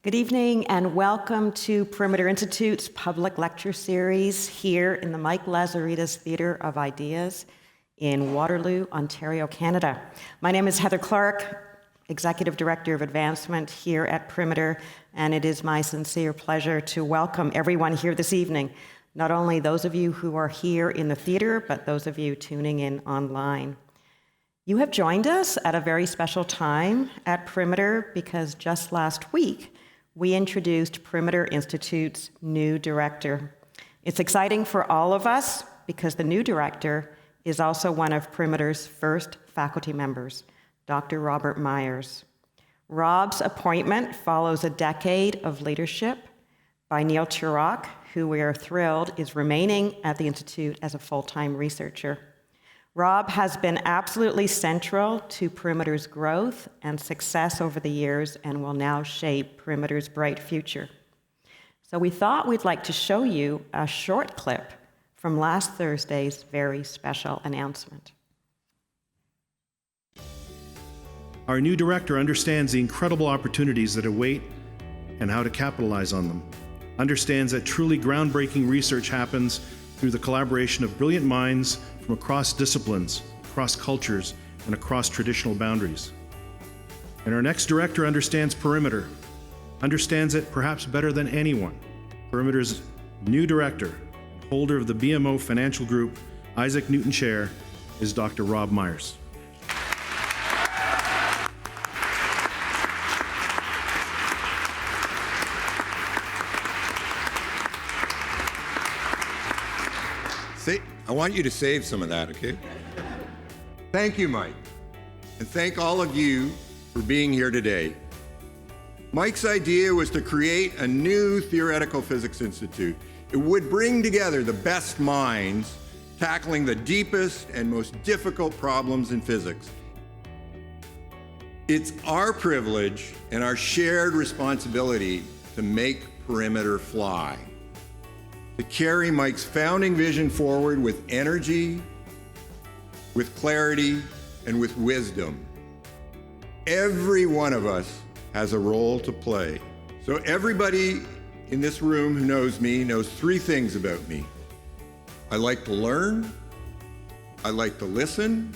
Good evening and welcome to Perimeter Institute's public lecture series here in the Mike Lazaridis Theatre of Ideas in Waterloo, Ontario, Canada. My name is Heather Clark, Executive Director of Advancement here at Perimeter, and it is my sincere pleasure to welcome everyone here this evening, not only those of you who are here in the theatre, but those of you tuning in online. You have joined us at a very special time at Perimeter because just last week, we introduced Perimeter Institute's new director. It's exciting for all of us because the new director is also one of Perimeter's first faculty members, Dr. Robert Myers. Rob's appointment follows a decade of leadership by Neil Turok, who we are thrilled is remaining at the Institute as a full-time researcher. Rob has been absolutely central to Perimeter's growth and success over the years and will now shape Perimeter's bright future. So we thought we'd like to show you a short clip from last Thursday's very special announcement. Our new director understands the incredible opportunities that await and how to capitalize on them. Understands that truly groundbreaking research happens through the collaboration of brilliant minds from across disciplines, across cultures, and across traditional boundaries. And our next director understands Perimeter, understands it perhaps better than anyone. Perimeter's new director, holder of the BMO Financial Group Isaac Newton Chair, is Dr. Rob Myers. I want you to save some of that, okay? Thank you, Mike. And thank all of you for being here today. Mike's idea was to create a new theoretical physics institute. It would bring together the best minds tackling the deepest and most difficult problems in physics. It's our privilege and our shared responsibility to make Perimeter fly, to carry Mike's founding vision forward with energy, with clarity, and with wisdom. Every one of us has a role to play. So everybody in this room who knows me knows three things about me. I like to learn, I like to listen,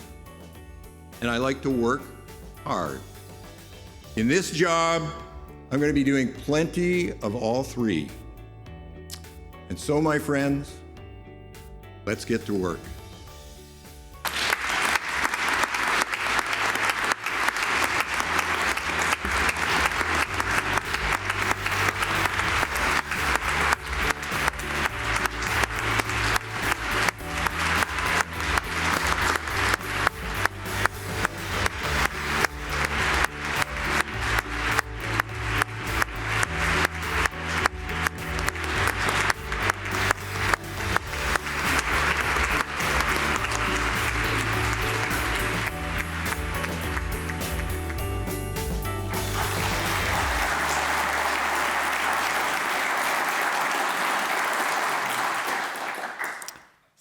and I like to work hard. In this job, I'm going to be doing plenty of all three. And so, my friends, let's get to work.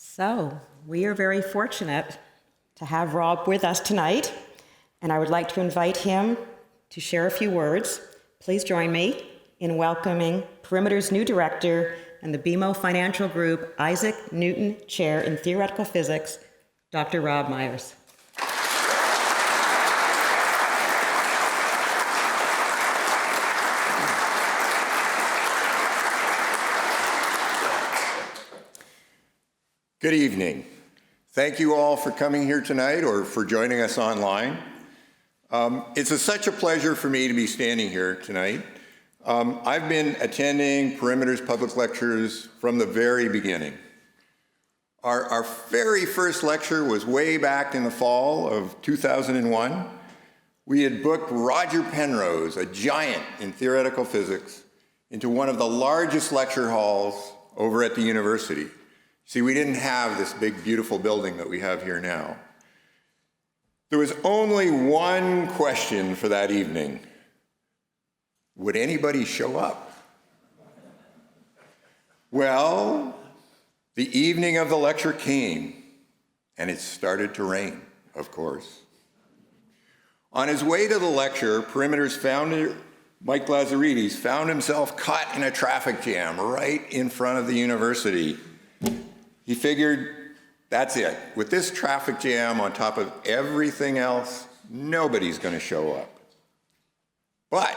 So, we are very fortunate to have Rob with us tonight, and I would like to invite him to share a few words. Please join me in welcoming Perimeter's new director and the BMO Financial Group Isaac Newton Chair in Theoretical Physics, Dr. Rob Myers. Good evening. Thank you all for coming here tonight or for joining us online. It's such a pleasure for me to be standing here tonight. I've been attending Perimeter's public lectures from the very beginning. Our very first lecture was way back in the fall of 2001. We had booked Roger Penrose, a giant in theoretical physics, into one of the largest lecture halls over at the university. See, we didn't have this big, beautiful building that we have here now. There was only one question for that evening. Would anybody show up? Well, the evening of the lecture came, and it started to rain, of course. On his way to the lecture, Perimeter's founder Mike Lazaridis found himself caught in a traffic jam right in front of the university. He figured, that's it. With this traffic jam on top of everything else, nobody's going to show up. But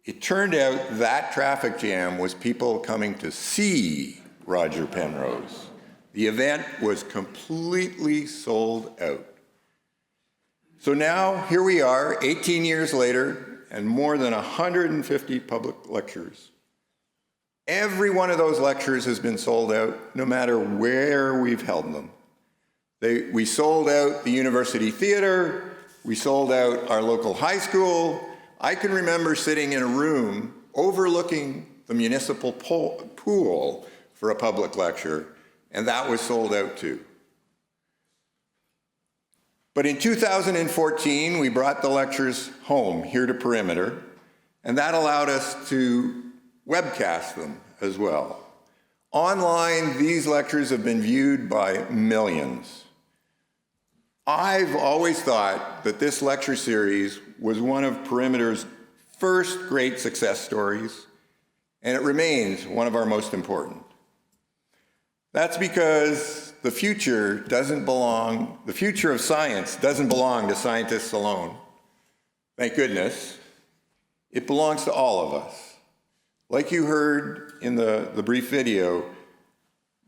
it turned out that traffic jam was people coming to see Roger Penrose. The event was completely sold out. So now, here we are, 18 years later, and more than 150 public lectures. Every one of those lectures has been sold out, no matter where we've held them. We sold out the University Theatre, we sold out our local high school. I can remember sitting in a room overlooking the municipal pool for a public lecture, and that was sold out too. But in 2014, we brought the lectures home here to Perimeter, and that allowed us to webcast them as well. Online, these lectures have been viewed by millions. I've always thought that this lecture series was one of Perimeter's first great success stories, and it remains one of our most important. That's because the future of science doesn't belong to scientists alone. Thank goodness. It belongs to all of us. Like you heard in the brief video,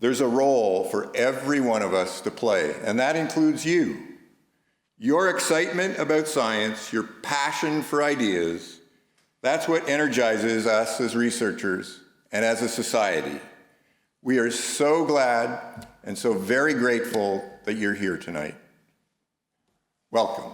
there's a role for every one of us to play, and that includes you. Your excitement about science, your passion for ideas, that's what energizes us as researchers and as a society. We are so glad and so very grateful that you're here tonight. Welcome.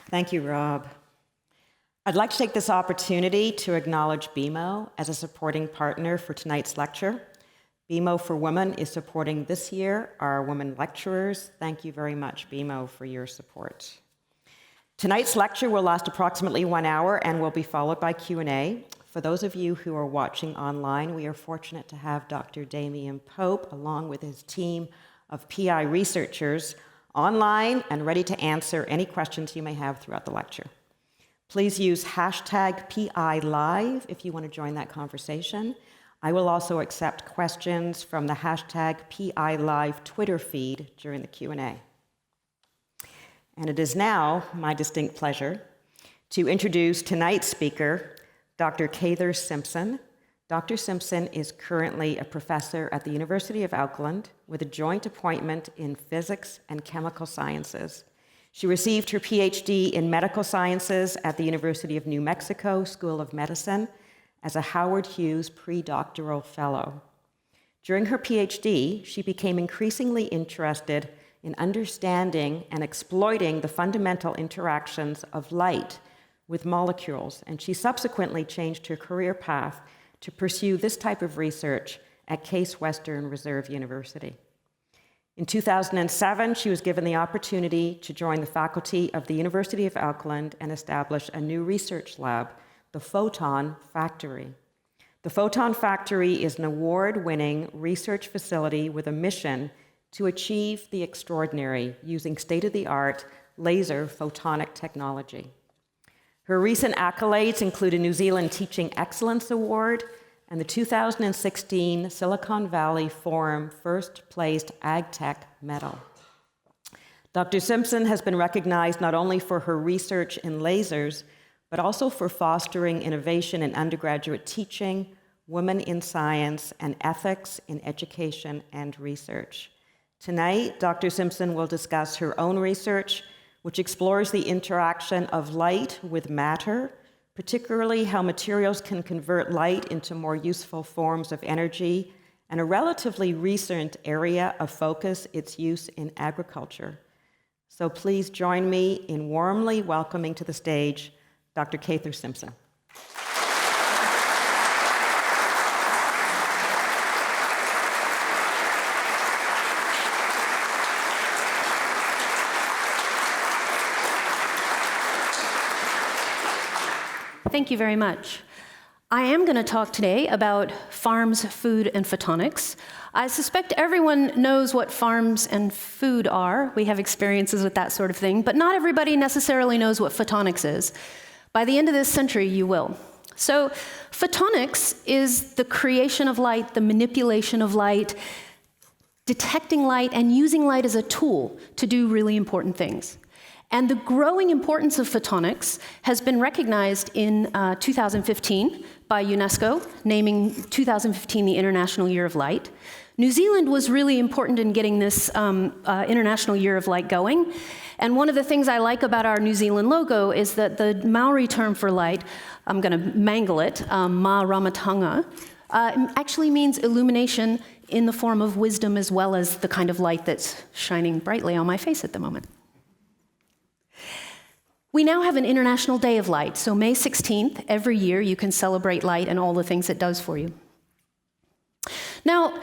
Thank you, Rob. I'd like to take this opportunity to acknowledge BMO as a supporting partner for tonight's lecture. BMO for Women is supporting this year our women lecturers. Thank you very much, BMO, for your support. Tonight's lecture will last approximately 1 hour and will be followed by Q&A. For those of you who are watching online, we are fortunate to have Dr. Damien Pope, along with his team of PI researchers, online and ready to answer any questions you may have throughout the lecture. Please use hashtag #PILive if you want to join that conversation. I will also accept questions from the hashtag #PILive Twitter feed during the Q&A. And it is now my distinct pleasure to introduce tonight's speaker, Dr. Cather Simpson. Dr. Simpson is currently a professor at the University of Auckland with a joint appointment in physics and chemical sciences. She received her PhD in medical sciences at the University of New Mexico School of Medicine as a Howard Hughes pre-doctoral fellow. During her PhD, she became increasingly interested in understanding and exploiting the fundamental interactions of light with molecules, and she subsequently changed her career path to pursue this type of research at Case Western Reserve University. In 2007, she was given the opportunity to join the faculty of the University of Auckland and establish a new research lab, the Photon Factory. The Photon Factory is an award-winning research facility with a mission to achieve the extraordinary using state-of-the-art laser photonic technology. Her recent accolades include a New Zealand Teaching Excellence Award and the 2016 Silicon Valley Forum First Placed AgTech Medal. Dr. Simpson has been recognized not only for her research in lasers, but also for fostering innovation in undergraduate teaching, women in science, and ethics in education and research. Tonight, Dr. Simpson will discuss her own research, which explores the interaction of light with matter, particularly how materials can convert light into more useful forms of energy, and a relatively recent area of focus, its use in agriculture. So please join me in warmly welcoming to the stage Dr. Cather Simpson. Thank you very much. I am going to talk today about farms, food, and photonics. I suspect everyone knows what farms and food are. We have experiences with that sort of thing, but not everybody necessarily knows what photonics is. By the end of this century, you will. So photonics is the creation of light, the manipulation of light, detecting light, and using light as a tool to do really important things. And the growing importance of photonics has been recognized in 2015 by UNESCO, naming 2015 the International Year of Light. New Zealand was really important in getting this International Year of Light going. And one of the things I like about our New Zealand logo is that the Maori term for light, I'm going to mangle it, ma ramatanga, actually means illumination in the form of wisdom as well as the kind of light that's shining brightly on my face at the moment. We now have an International Day of Light, so May 16th, every year you can celebrate light and all the things it does for you. Now,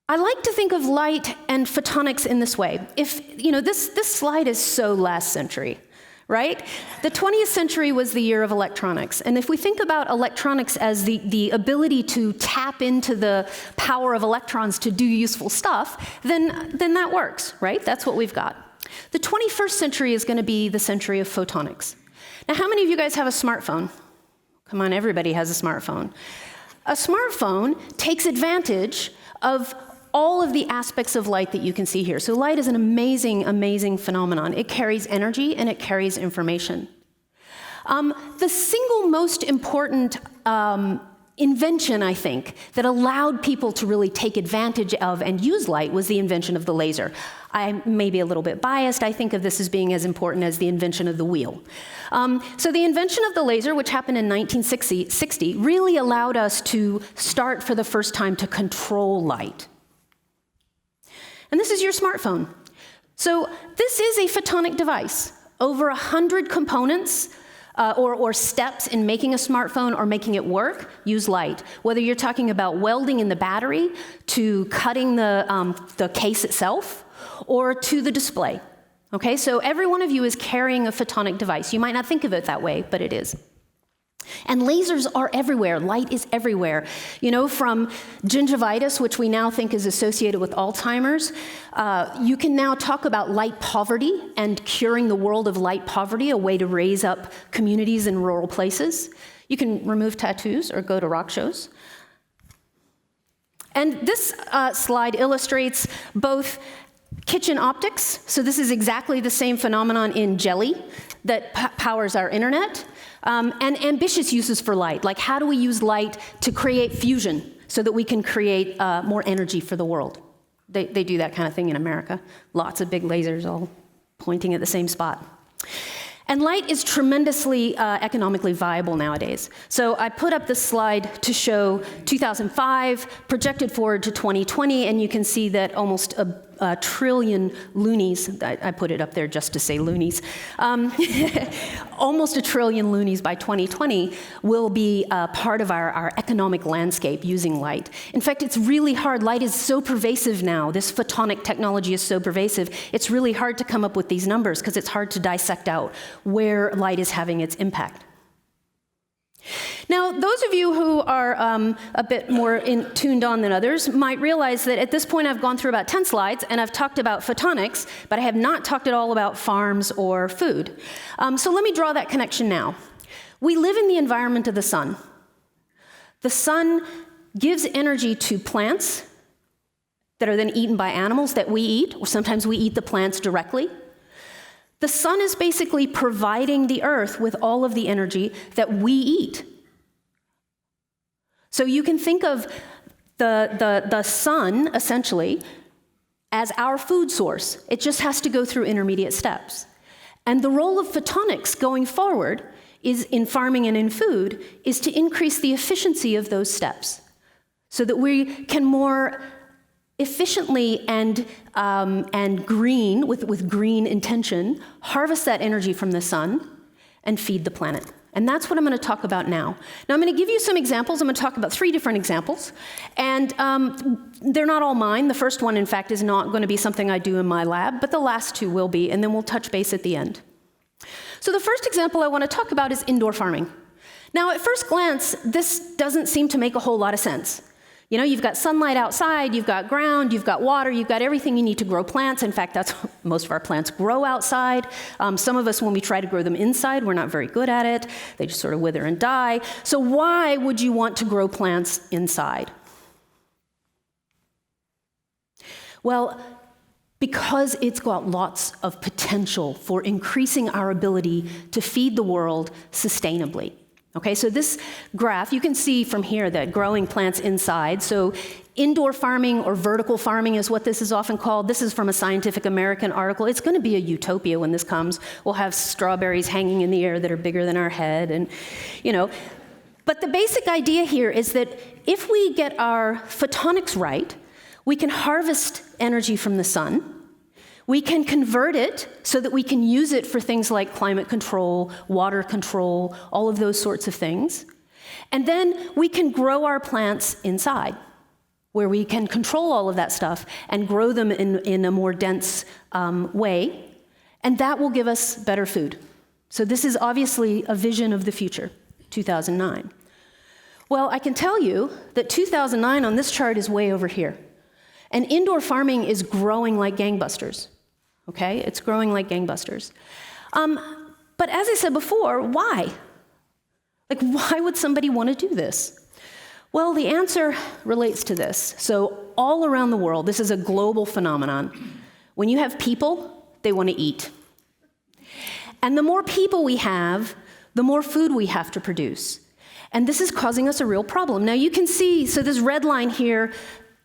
I like to think of light and photonics in this way. This slide is so last century, right? The 20th century was the year of electronics, and if we think about electronics as the ability to tap into the power of electrons to do useful stuff, then that works, right? That's what we've got. The 21st century is going to be the century of photonics. Now, how many of you guys have a smartphone? Come on, everybody has a smartphone. A smartphone takes advantage of all of the aspects of light that you can see here. So light is an amazing, amazing phenomenon. It carries energy and it carries information. The single most important invention, I think, that allowed people to really take advantage of and use light was the invention of the laser. I may be a little bit biased. I think of this as being as important as the invention of the wheel. So the invention of the laser, which happened in 1960, really allowed us to start for the first time to control light. And this is your smartphone. So this is a photonic device. Over 100 components or steps in making a smartphone or making it work use light. Whether you're talking about welding in the battery, to cutting the case itself, or to the display. Okay, so every one of you is carrying a photonic device. You might not think of it that way, but it is. And lasers are everywhere. Light is everywhere. From gingivitis, which we now think is associated with Alzheimer's, you can now talk about light poverty and curing the world of light poverty, a way to raise up communities in rural places. You can remove tattoos or go to rock shows. And this slide illustrates both kitchen optics. So this is exactly the same phenomenon in jelly that powers our internet. And ambitious uses for light, like how do we use light to create fusion so that we can create more energy for the world? They do that kind of thing in America. Lots of big lasers all pointing at the same spot. And light is tremendously economically viable nowadays. So I put up this slide to show 2005, projected forward to 2020, and you can see that almost a trillion loonies, I put it up there just to say loonies, almost a trillion loonies by 2020 will be part of our economic landscape using light. In fact, it's really hard. Light is so pervasive now. This photonic technology is so pervasive. It's really hard to come up with these numbers because it's hard to dissect out where light is having its impact. Now, those of you who are a bit more tuned on than others might realize that at this point I've gone through about 10 slides and I've talked about photonics, but I have not talked at all about farms or food. So let me draw that connection now. We live in the environment of the sun. The sun gives energy to plants that are then eaten by animals that we eat, or sometimes we eat the plants directly. The sun is basically providing the earth with all of the energy that we eat. So you can think of the sun, essentially, as our food source. It just has to go through intermediate steps. And the role of photonics going forward is in farming and in food is to increase the efficiency of those steps so that we can more efficiently and green, with green intention, harvest that energy from the sun and feed the planet. And that's what I'm going to talk about now. Now, I'm going to give you some examples. I'm going to talk about 3 different examples. And they're not all mine. The first one, in fact, is not going to be something I do in my lab, but the last 2 will be, and then we'll touch base at the end. So the first example I want to talk about is indoor farming. Now, at first glance, this doesn't seem to make a whole lot of sense. You know, you've got sunlight outside, you've got ground, you've got water, you've got everything you need to grow plants. In fact, that's most of our plants grow outside. Some of us, when we try to grow them inside, we're not very good at it. They just sort of wither and die. So why would you want to grow plants inside? Well, because it's got lots of potential for increasing our ability to feed the world sustainably. Okay, so this graph, you can see from here that growing plants inside, so indoor farming or vertical farming is what this is often called. This is from a Scientific American article. It's going to be a utopia when this comes. We'll have strawberries hanging in the air that are bigger than our head, and, you know. But the basic idea here is that if we get our photonics right, we can harvest energy from the sun. We can convert it so that we can use it for things like climate control, water control, all of those sorts of things. And then we can grow our plants inside, where we can control all of that stuff and grow them in a more dense way. And that will give us better food. So this is obviously a vision of the future, 2009. Well, I can tell you that 2009 on this chart is way over here. And indoor farming is growing like gangbusters. Okay, it's growing like gangbusters. But as I said before, why? Like, why would somebody want to do this? Well, the answer relates to this. So all around the world, this is a global phenomenon. When you have people, they want to eat. And the more people we have, the more food we have to produce. And this is causing us a real problem. Now you can see, so this red line here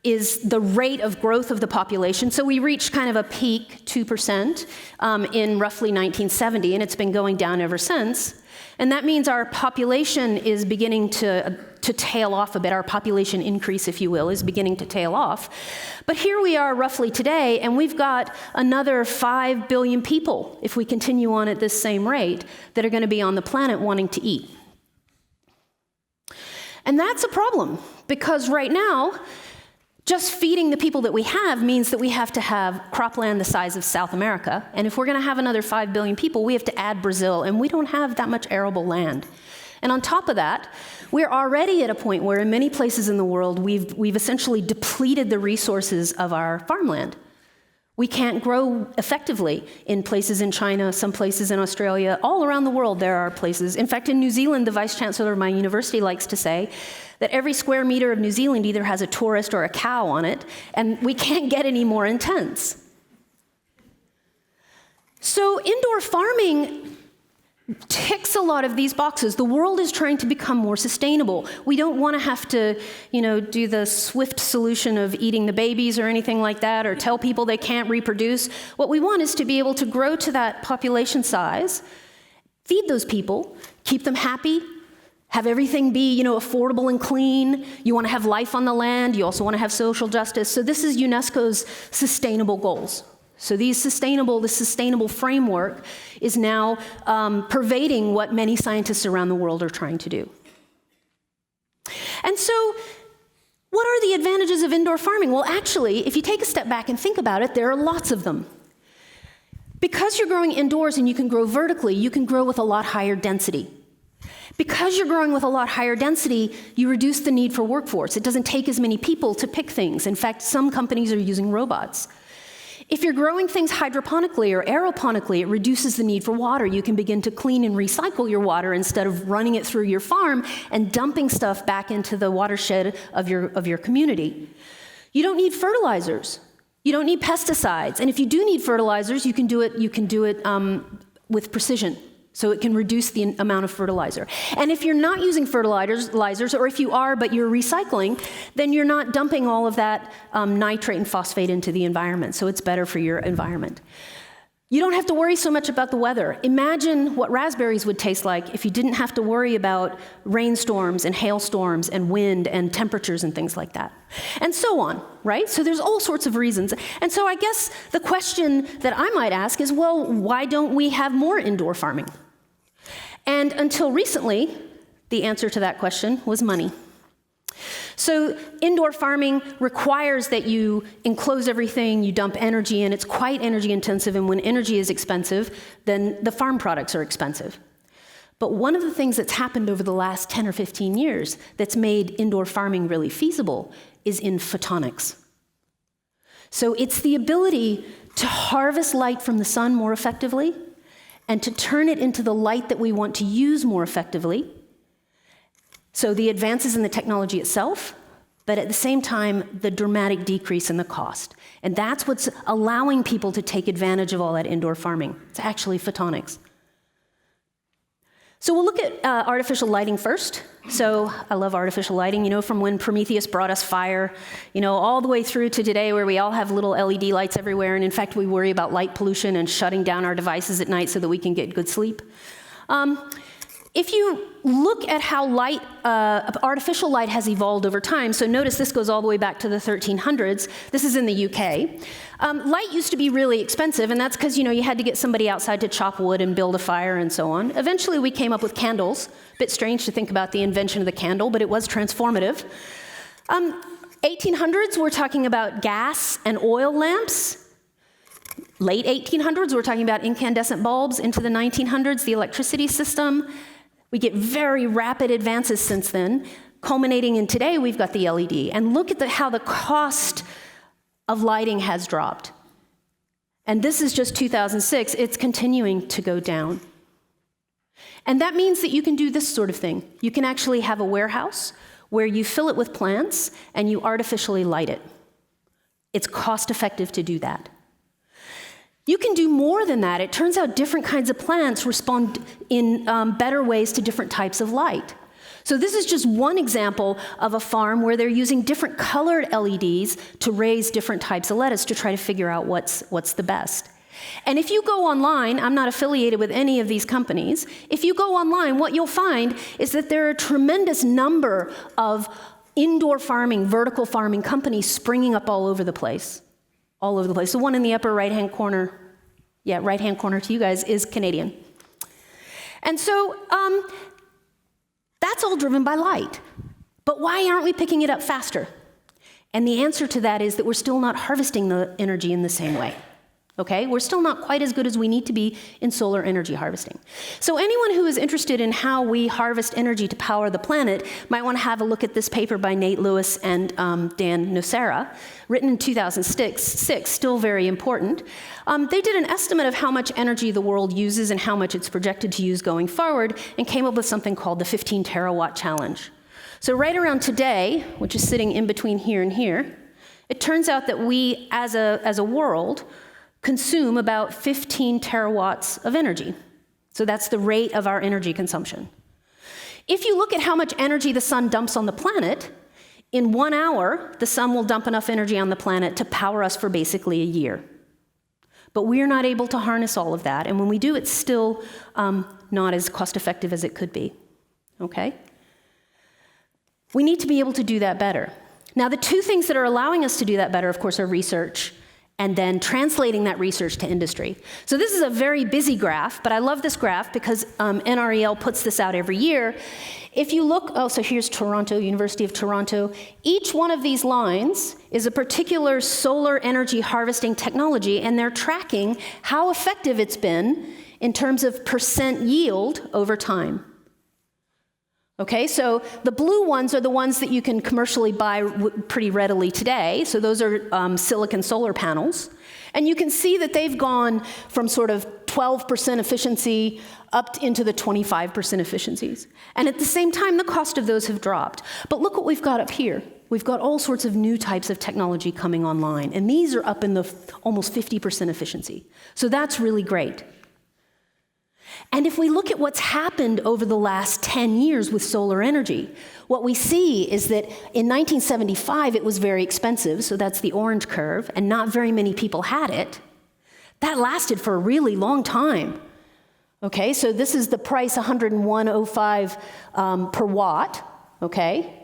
is the rate of growth of the population. So we reached kind of a peak, 2%, in roughly 1970, and it's been going down ever since. And that means our population is beginning to tail off a bit. Our population increase, if you will, is beginning to tail off. But here we are roughly today, and we've got another 5 billion people, if we continue on at this same rate, that are going to be on the planet wanting to eat. And that's a problem, because right now, just feeding the people that we have means that we have to have cropland the size of South America. And if we're going to have another 5 billion people, we have to add Brazil, and we don't have that much arable land. And on top of that, we're already at a point where in many places in the world, we've essentially depleted the resources of our farmland. We can't grow effectively in places in China, some places in Australia. All around the world there are places. In fact, in New Zealand, the vice chancellor of my university likes to say that every square meter of New Zealand either has a tourist or a cow on it, and we can't get any more intense. So indoor farming ticks a lot of these boxes. The world is trying to become more sustainable. We don't want to have to, do the swift solution of eating the babies or anything like that, or tell people they can't reproduce. What we want is to be able to grow to that population size, feed those people, keep them happy, have everything be, affordable and clean. You want to have life on the land. You also want to have social justice. So this is UNESCO's sustainable goals. So this sustainable framework is now pervading what many scientists around the world are trying to do. And so what are the advantages of indoor farming? Well, actually, if you take a step back and think about it, there are lots of them. Because you're growing indoors and you can grow vertically, you can grow with a lot higher density. Because you're growing with a lot higher density, you reduce the need for workforce. It doesn't take as many people to pick things. In fact, some companies are using robots. If you're growing things hydroponically or aeroponically, it reduces the need for water. You can begin to clean and recycle your water instead of running it through your farm and dumping stuff back into the watershed of your community. You don't need fertilizers. You don't need pesticides. And if you do need fertilizers, you can do it with precision. So it can reduce the amount of fertilizer. And if you're not using fertilizers, or if you are but you're recycling, then you're not dumping all of that nitrate and phosphate into the environment. So it's better for your environment. You don't have to worry so much about the weather. Imagine what raspberries would taste like if you didn't have to worry about rainstorms and hailstorms and wind and temperatures and things like that. And so on, right? So there's all sorts of reasons. And so I guess the question that I might ask is, well, why don't we have more indoor farming? And until recently, the answer to that question was money. So indoor farming requires that you enclose everything, you dump energy, and it's quite energy intensive, and when energy is expensive, then the farm products are expensive. But one of the things that's happened over the last 10 or 15 years that's made indoor farming really feasible is in photonics. So it's the ability to harvest light from the sun more effectively and to turn it into the light that we want to use more effectively. So the advances in the technology itself, but at the same time, the dramatic decrease in the cost. And that's what's allowing people to take advantage of all that indoor farming. It's actually photonics. So we'll look at artificial lighting first. So I love artificial lighting, from when Prometheus brought us fire, all the way through to today where we all have little LED lights everywhere. And in fact, we worry about light pollution and shutting down our devices at night so that we can get good sleep. If you look at how artificial light has evolved over time, so notice this goes all the way back to the 1300s. This is in the UK. Light used to be really expensive, and that's because, you had to get somebody outside to chop wood and build a fire and so on. Eventually, we came up with candles. A bit strange to think about the invention of the candle, but it was transformative. 1800s, we're talking about gas and oil lamps. Late 1800s, we're talking about incandescent bulbs. Into the 1900s, the electricity system. We get very rapid advances since then, culminating in today, we've got the LED. And look at how the cost of lighting has dropped. And this is just 2006. It's continuing to go down. And that means that you can do this sort of thing. You can actually have a warehouse where you fill it with plants and you artificially light it. It's cost effective to do that. You can do more than that. It turns out different kinds of plants respond in better ways to different types of light. So this is just one example of a farm where they're using different colored LEDs to raise different types of lettuce to try to figure out what's the best. And if you go online, I'm not affiliated with any of these companies, if you go online, what you'll find is that there are a tremendous number of indoor farming, vertical farming companies springing up all over the place. All over the place. The one in the upper right-hand corner, right-hand corner to you guys, is Canadian. And so that's all driven by light. But why aren't we picking it up faster? And the answer to that is that we're still not harvesting the energy in the same way. Okay? We're still not quite as good as we need to be in solar energy harvesting. So anyone who is interested in how we harvest energy to power the planet might want to have a look at this paper by Nate Lewis and Dan Nocera, written in 2006, still very important. They did an estimate of how much energy the world uses and how much it's projected to use going forward, and came up with something called the 15 terawatt challenge. So right around today, which is sitting in between here and here, it turns out that we, as a world, consume about 15 terawatts of energy. So that's the rate of our energy consumption. If you look at how much energy the sun dumps on the planet, in 1 hour, the sun will dump enough energy on the planet to power us for basically a year. But we're not able to harness all of that, and when we do, it's still not as cost-effective as it could be, okay? We need to be able to do that better. Now, the two things that are allowing us to do that better, of course, are research and then translating that research to industry. So this is a very busy graph, but I love this graph because NREL puts this out every year. If you look, so here's Toronto, University of Toronto. Each one of these lines is a particular solar energy harvesting technology, and they're tracking how effective it's been in terms of percent yield over time. Okay, so the blue ones are the ones that you can commercially buy pretty readily today. So those are silicon solar panels. And you can see that they've gone from sort of 12% efficiency up into the 25% efficiencies. And at the same time, the cost of those have dropped. But look what we've got up here. We've got all sorts of new types of technology coming online. And these are up in the almost 50% efficiency. So that's really great. And if we look at what's happened over the last 10 years with solar energy, what we see is that in 1975, it was very expensive, so that's the orange curve, and not very many people had it. That lasted for a really long time. Okay, so this is the price, $101.05 per watt, okay?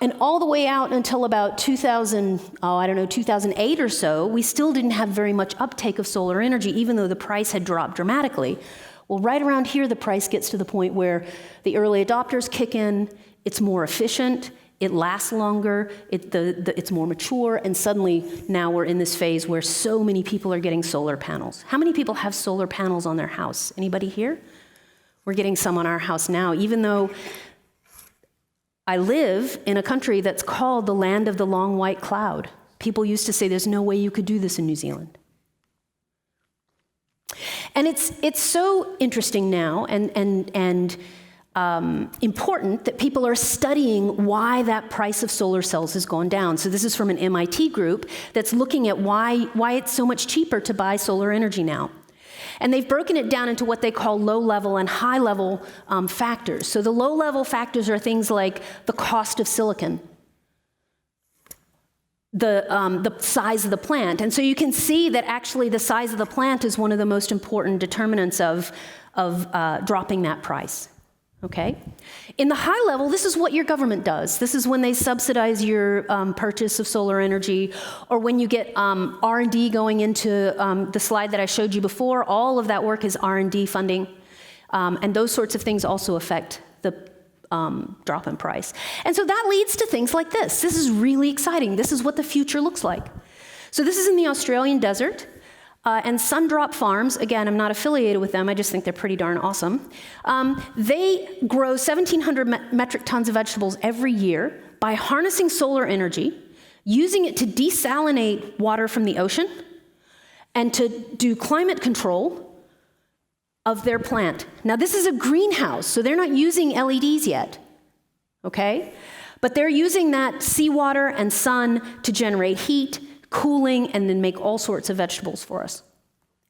And all the way out until about 2008 or so, we still didn't have very much uptake of solar energy, even though the price had dropped dramatically. Well, right around here, the price gets to the point where the early adopters kick in, it's more efficient, it lasts longer, it's more mature, and suddenly now we're in this phase where so many people are getting solar panels. How many people have solar panels on their house? Anybody here? We're getting some on our house now, even though I live in a country that's called the land of the long white cloud. People used to say there's no way you could do this in New Zealand. And it's so interesting now and important that people are studying why that price of solar cells has gone down. So this is from an MIT group that's looking at why it's so much cheaper to buy solar energy now. And they've broken it down into what they call low-level and high-level factors. So the low-level factors are things like the cost of silicon, the size of the plant. And so you can see that actually the size of the plant is one of the most important determinants of dropping that price. Okay? In the high level, this is what your government does. This is when they subsidize your purchase of solar energy, or when you get R&D going into the slide that I showed you before. All of that work is R&D funding, and those sorts of things also affect the drop in price. And so that leads to things like this. This is really exciting. This is what the future looks like. So this is in the Australian desert. And Sundrop Farms, again, I'm not affiliated with them, I just think they're pretty darn awesome. They grow 1,700 metric tons of vegetables every year by harnessing solar energy, using it to desalinate water from the ocean, and to do climate control of their plant. Now, this is a greenhouse, so they're not using LEDs yet, okay? But they're using that seawater and sun to generate heat, cooling, and then make all sorts of vegetables for us,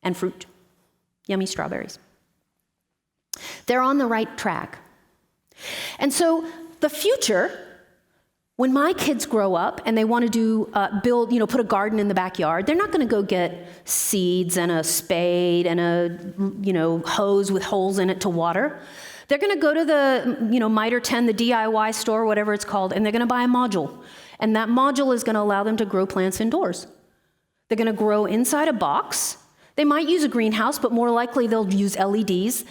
and fruit, yummy strawberries. They're on the right track. And so the future, when my kids grow up and they want to do, put a garden in the backyard, they're not going to go get seeds and a spade and a, hose with holes in it to water. They're going to go to the, Mitre 10, the DIY store, whatever it's called, and they're going to buy a module. And that module is going to allow them to grow plants indoors. They're going to grow inside a box. They might use a greenhouse, but more likely they'll use LEDs.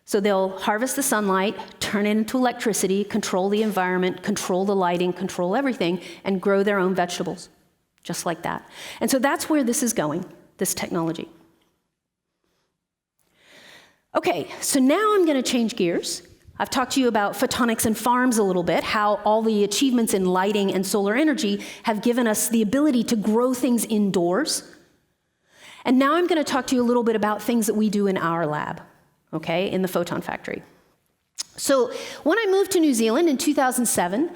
So they'll harvest the sunlight, turn it into electricity, control the environment, control the lighting, control everything, and grow their own vegetables, just like that. And so that's where this is going, this technology. Okay, so now I'm going to change gears. I've talked to you about photonics and farms a little bit, how all the achievements in lighting and solar energy have given us the ability to grow things indoors. And now I'm going to talk to you a little bit about things that we do in our lab, okay, in the Photon Factory. So when I moved to New Zealand in 2007,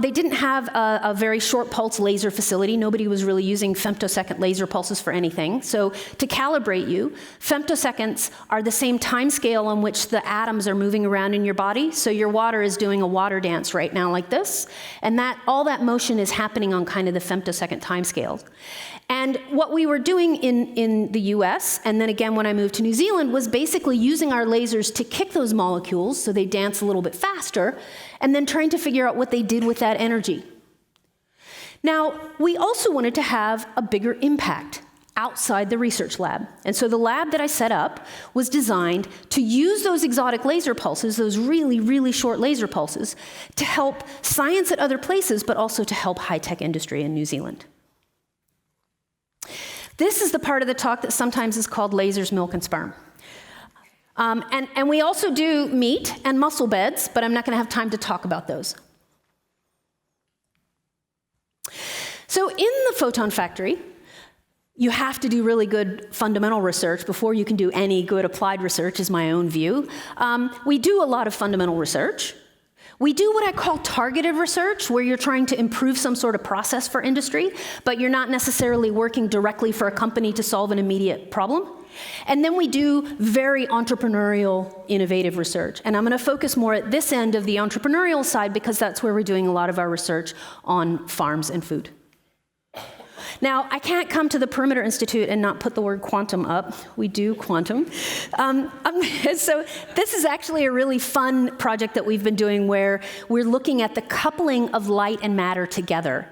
they didn't have a very short pulse laser facility. Nobody was really using femtosecond laser pulses for anything. So to calibrate you, femtoseconds are the same time scale on which the atoms are moving around in your body. So your water is doing a water dance right now like this. And all that motion is happening on kind of the femtosecond time scale. And what we were doing in the US, and then again when I moved to New Zealand, was basically using our lasers to kick those molecules so they dance a little bit faster, and then trying to figure out what they did with that energy. Now, we also wanted to have a bigger impact outside the research lab. And so the lab that I set up was designed to use those exotic laser pulses, those really, really short laser pulses, to help science at other places, but also to help high-tech industry in New Zealand. This is the part of the talk that sometimes is called lasers, milk, and sperm. And we also do meat and muscle beds, but I'm not going to have time to talk about those. So in the Photon Factory, you have to do really good fundamental research before you can do any good applied research, is my own view. We do a lot of fundamental research. We do what I call targeted research, where you're trying to improve some sort of process for industry, but you're not necessarily working directly for a company to solve an immediate problem. And then we do very entrepreneurial, innovative research. And I'm going to focus more at this end of the entrepreneurial side because that's where we're doing a lot of our research on farms and food. Now, I can't come to the Perimeter Institute and not put the word quantum up. We do quantum. So this is actually a really fun project that we've been doing where we're looking at the coupling of light and matter together.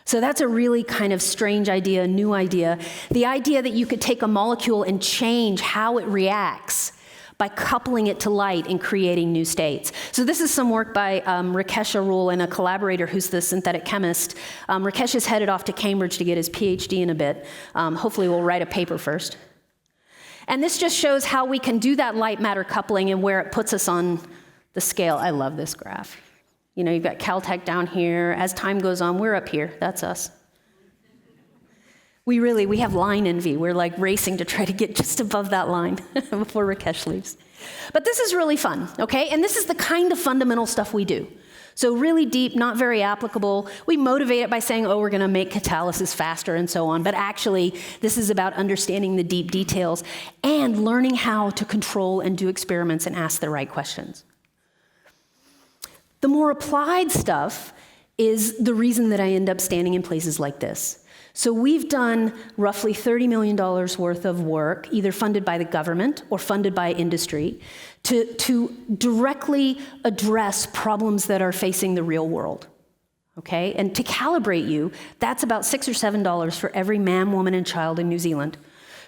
So that's a really kind of strange idea, a new idea. The idea that you could take a molecule and change how it reacts by coupling it to light and creating new states. So this is some work by Rakesh Arul and a collaborator who's the synthetic chemist. Rakesh is headed off to Cambridge to get his PhD in a bit. Hopefully we'll write a paper first. And this just shows how we can do that light-matter coupling and where it puts us on the scale. I love this graph. You know, you've got Caltech down here. As time goes on, we're up here. That's us. We have line envy. We're like racing to try to get just above that line before Rakesh leaves. But this is really fun, okay? And this is the kind of fundamental stuff we do. So really deep, not very applicable. We motivate it by saying, oh, we're going to make catalysis faster and so on. But actually, this is about understanding the deep details and learning how to control and do experiments and ask the right questions. The more applied stuff is the reason that I end up standing in places like this. So we've done roughly $30 million worth of work, either funded by the government or funded by industry, to directly address problems that are facing the real world, okay? And to calibrate you, that's about $6 or $7 for every man, woman, and child in New Zealand.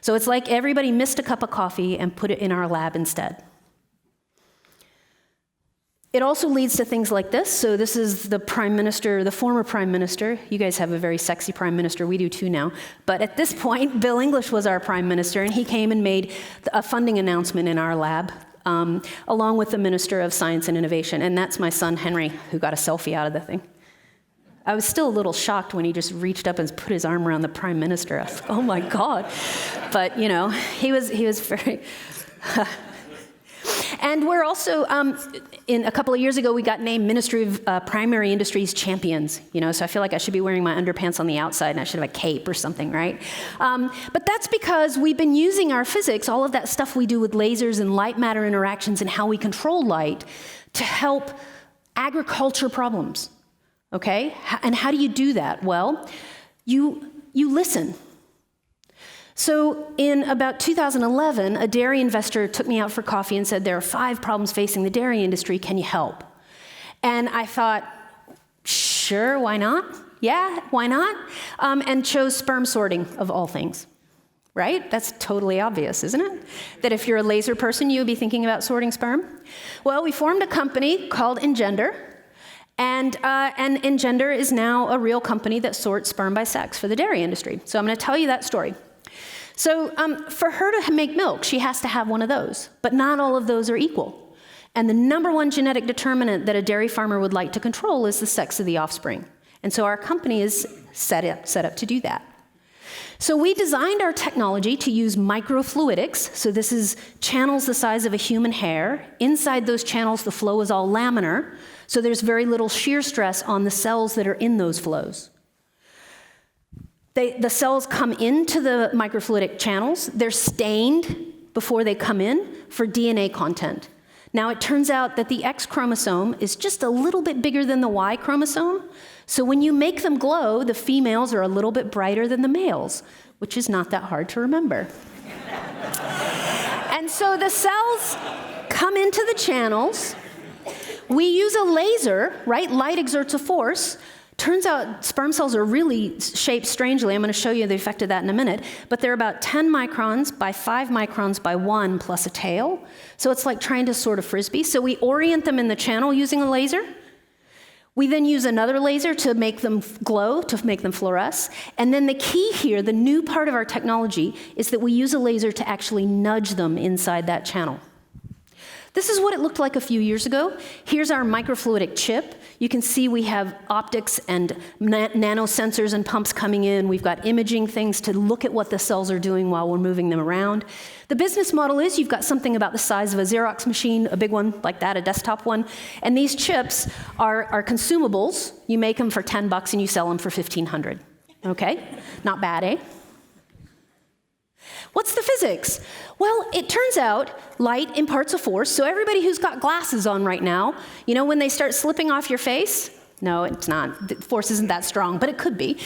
So it's like everybody missed a cup of coffee and put it in our lab instead. It also leads to things like this. So this is the prime minister, the former prime minister. You guys have a very sexy prime minister. We do too now. But at this point, Bill English was our prime minister, and he came and made a funding announcement in our lab, along with the Minister of Science and Innovation. And that's my son, Henry, who got a selfie out of the thing. I was still a little shocked when he just reached up and put his arm around the prime minister. I was like, oh my God. But, you know, he was very... And we're also, in a couple of years ago, we got named Ministry of Primary Industries Champions, you know, so I feel like I should be wearing my underpants on the outside and I should have a cape or something, right? But that's because we've been using our physics, all of that stuff we do with lasers and light matter interactions and how we control light to help agriculture problems, okay? And how do you do that? Well, you listen. So in about 2011, a dairy investor took me out for coffee and said, there are 5 problems facing the dairy industry, can you help? And I thought, sure, why not? Yeah, why not? And chose sperm sorting, of all things, right? That's totally obvious, isn't it? That if you're a laser person, you would be thinking about sorting sperm. Well, we formed a company called Engender, and Engender is now a real company that sorts sperm by sex for the dairy industry. So I'm going to tell you that story. So for her to make milk, she has to have one of those, but not all of those are equal. And the number one genetic determinant that a dairy farmer would like to control is the sex of the offspring. And so our company is set up to do that. So we designed our technology to use microfluidics. So this is channels the size of a human hair. Inside those channels, the flow is all laminar. So there's very little shear stress on the cells that are in those flows. The cells come into the microfluidic channels. They're stained before they come in for DNA content. Now, it turns out that the X chromosome is just a little bit bigger than the Y chromosome. So when you make them glow, the females are a little bit brighter than the males, which is not that hard to remember. And so the cells come into the channels. We use a laser, right? Light exerts a force. Turns out sperm cells are really shaped strangely. I'm going to show you the effect of that in a minute. But they're about 10 microns by 5 microns by 1 plus a tail. So it's like trying to sort a Frisbee. So we orient them in the channel using a laser. We then use another laser to make them glow, to make them fluoresce. And then the key here, the new part of our technology, is that we use a laser to actually nudge them inside that channel. This is what it looked like a few years ago. Here's our microfluidic chip. You can see we have optics and nanosensors and pumps coming in. We've got imaging things to look at what the cells are doing while we're moving them around. The business model is you've got something about the size of a Xerox machine, a big one like that, a desktop one. And these chips are consumables. You make them for $10 and you sell them for $1,500. Okay? Not bad, eh? What's the physics? Well, it turns out light imparts a force. So everybody who's got glasses on right now, you know when they start slipping off your face? No, it's not. The force isn't that strong, but it could be.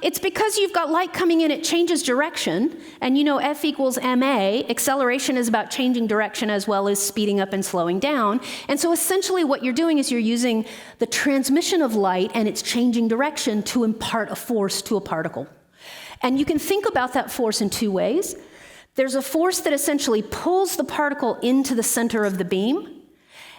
It's because you've got light coming in, it changes direction. And you know F equals ma. Acceleration is about changing direction as well as speeding up and slowing down. And so essentially what you're doing is you're using the transmission of light and its changing direction to impart a force to a particle. And you can think about that force in 2 ways. There's a force that essentially pulls the particle into the center of the beam,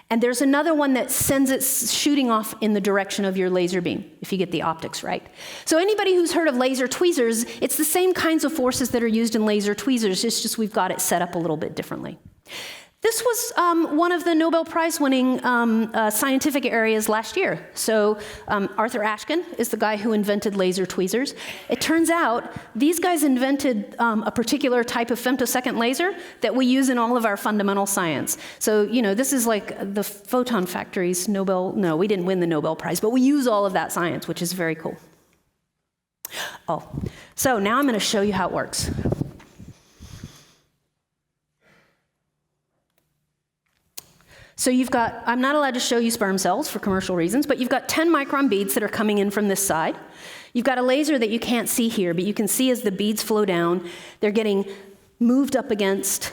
And there's another one that sends it shooting off in the direction of your laser beam, if you get the optics right. So anybody who's heard of laser tweezers, it's the same kinds of forces that are used in laser tweezers, it's just we've got it set up a little bit differently. This was one of the Nobel Prize-winning scientific areas last year. So Arthur Ashkin is the guy who invented laser tweezers. It turns out these guys invented a particular type of femtosecond laser that we use in all of our fundamental science. So, you know, this is like the photon factory's Nobel, no, we didn't win the Nobel Prize, but we use all of that science, which is very cool. Oh, so now I'm going to show you how it works. So you've got, I'm not allowed to show you sperm cells for commercial reasons, but you've got 10 micron beads that are coming in from this side. You've got a laser that you can't see here, but you can see as the beads flow down, they're getting moved up against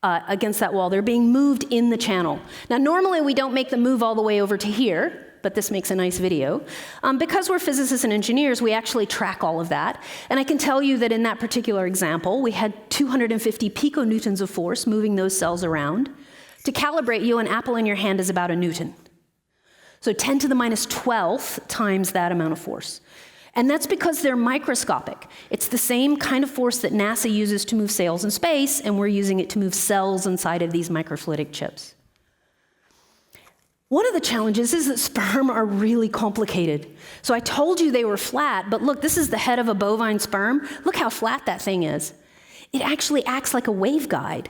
that wall. They're being moved in the channel. Now, normally we don't make them move all the way over to here, but this makes a nice video. Because we're physicists and engineers, we actually track all of that. And I can tell you that in that particular example, we had 250 piconewtons of force moving those cells around. To calibrate you, an apple in your hand is about a Newton. So 10 to the minus 12th times that amount of force. And that's because they're microscopic. It's the same kind of force that NASA uses to move sails in space, and we're using it to move cells inside of these microfluidic chips. One of the challenges is that sperm are really complicated. So I told you they were flat, but look, this is the head of a bovine sperm. Look how flat that thing is. It actually acts like a waveguide.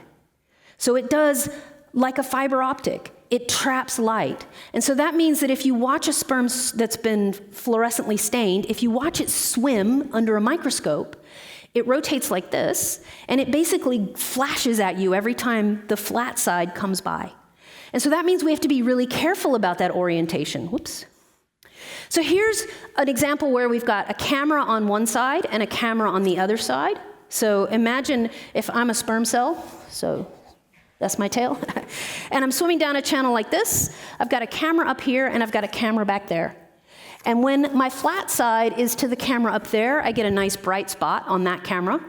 So it does like a fiber optic. It traps light. And so that means that if you watch a sperm that's been fluorescently stained, if you watch it swim under a microscope, it rotates like this, and it basically flashes at you every time the flat side comes by. And so that means we have to be really careful about that orientation. Whoops. So here's an example where we've got a camera on one side and a camera on the other side. So imagine if I'm a sperm cell, so that's my tail. And I'm swimming down a channel like this. I've got a camera up here, and I've got a camera back there. And when my flat side is to the camera up there, I get a nice bright spot on that camera.